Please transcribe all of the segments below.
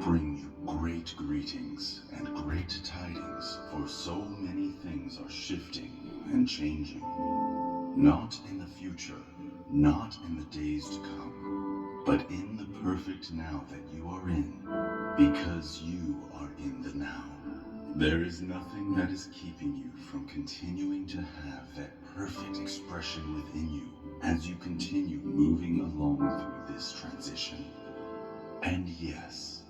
bring you great greetings and great tidings, for so many things are shifting and changing. Not in the future, not in the days to come, but in the perfect now that you are in, because you are in the now. There is nothing that is keeping you from continuing to have that perfect expression within you as you continue moving along through this transition. And yes,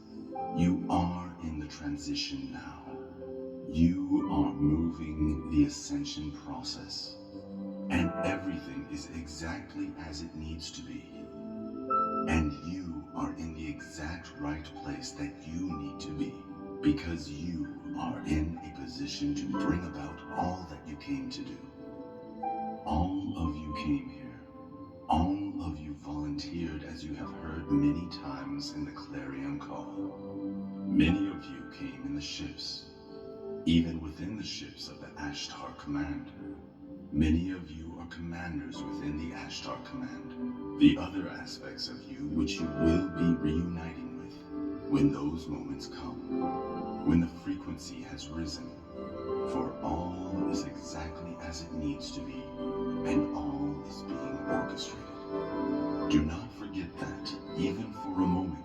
you are in the transition now. You are moving the ascension process, and everything is exactly as it needs to be. And you are in the exact right place that you need to be, because you are in a position to bring about all that you came to do. All of you came here. All of you volunteered, as you have heard many times in the clarion call. Many of you came in the ships, even within the ships of the Ashtar Command. Many of you are commanders within the Ashtar Command, the other aspects of you which you will be reuniting with when those moments come, when the frequency has risen, for all is exactly as it needs to be, and all is being orchestrated. Do not forget that, even for a moment,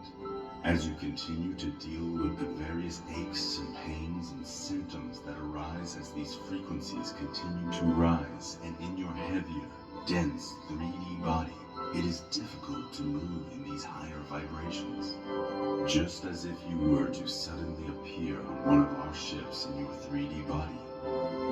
as you continue to deal with the various aches and pains and symptoms that arise as these frequencies continue to rise, and in your heavier, dense 3D body, it is difficult to move in these higher vibrations. Just as if you were to suddenly appear on one of our ships in your 3D body,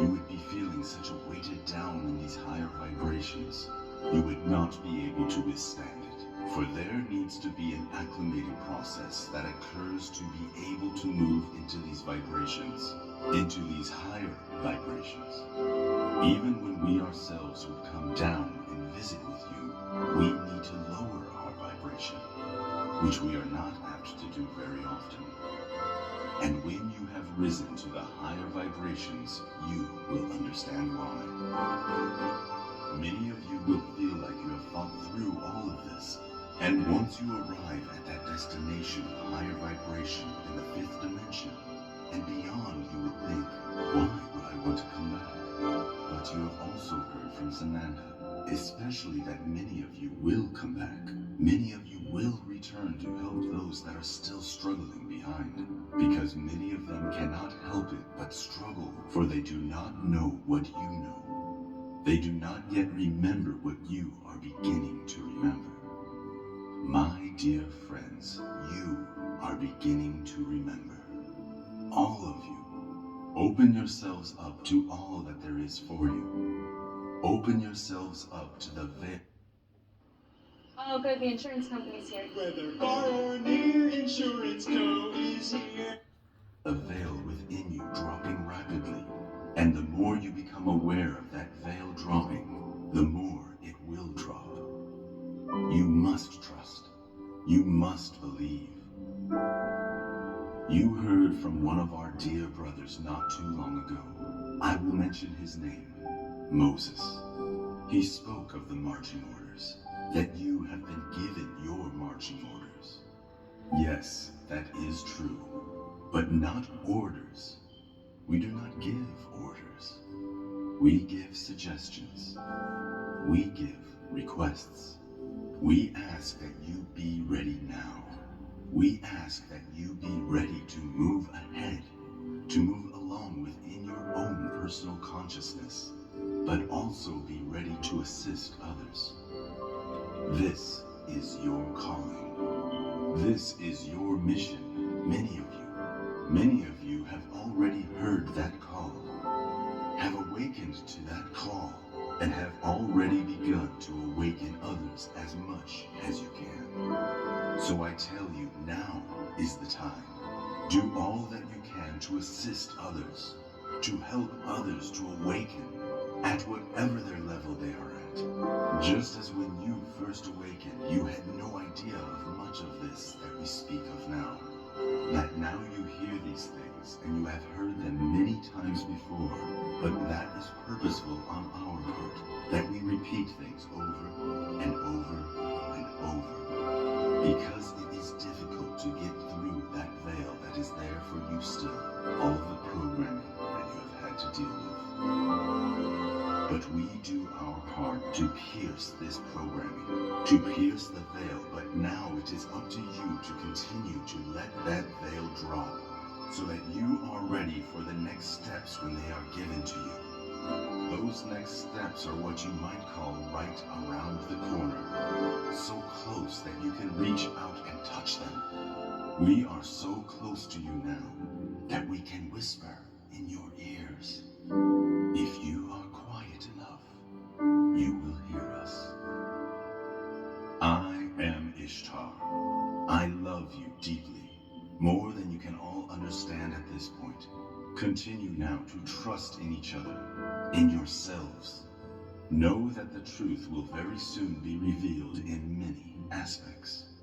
you would be feeling such a weighted down in these higher vibrations, you would not be able to withstand it. For there needs to be an acclimating process that occurs to be able to move into these vibrations, into these higher vibrations. Even when we ourselves would come down and visit with you, we need to lower our vibration, which we are not apt to do very often. And when you have risen to the higher vibrations, you will understand why. Many of you will feel like you have thought through all of this, and once you arrive at that destination of higher vibration in the 5th dimension and beyond, you will think, why would I want to come back? But you have also heard from Sananda, especially that many of you will come back. Many of you will return to help those that are still struggling behind, because many of them cannot help it but struggle, for they do not know what you know. They do not yet remember what you are beginning to remember. My dear friends, you are beginning to remember. All of you, open yourselves up to all that there is for you. Open yourselves up to the veil. Oh, good. The insurance company's here. Whether far or near, Insurance Co. is here. The veil within you dropping rapidly. And the more you become aware of that veil dropping, the more it will drop. You must trust. You must believe. You heard from one of our dear brothers not too long ago. I will mention his name, Moses. He spoke of the marching orders, that you have been given your marching orders. Yes, that is true, but not orders. We do not give orders. We give suggestions. We give requests. We ask that you be ready now. We ask that you be ready to move ahead, to move along within your own personal consciousness, but also be ready to assist others. This is your calling. This is your mission. Many of you have already heard that call, have awakened to that call, and have already begun to awaken others as much as you can. So I tell you, now is the time. Do all that you can to assist others, to help others to awaken at whatever their level they are at. Just as when you first awakened, you had no idea of much of this that we speak of now. That now you hear these things, and you have heard them many times before, but that is purposeful on our part, that we repeat things over and over and over, because it is difficult to get through that veil. still all of the programming that you have had to deal with. But we do our part to pierce this programming, to pierce the veil, but now it is up to you to continue to let that veil drop, so that you are ready for the next steps when they are given to you. Those next steps are what you might call right around the corner, so close that you can reach out and touch them. We are so close to you now that we can whisper in your ears. If you are quiet enough, you will hear us. I am Ishtar. I love you deeply, more than you can all understand at this point. Continue now to trust in each other, in yourselves. Know that the truth will very soon be revealed in many aspects.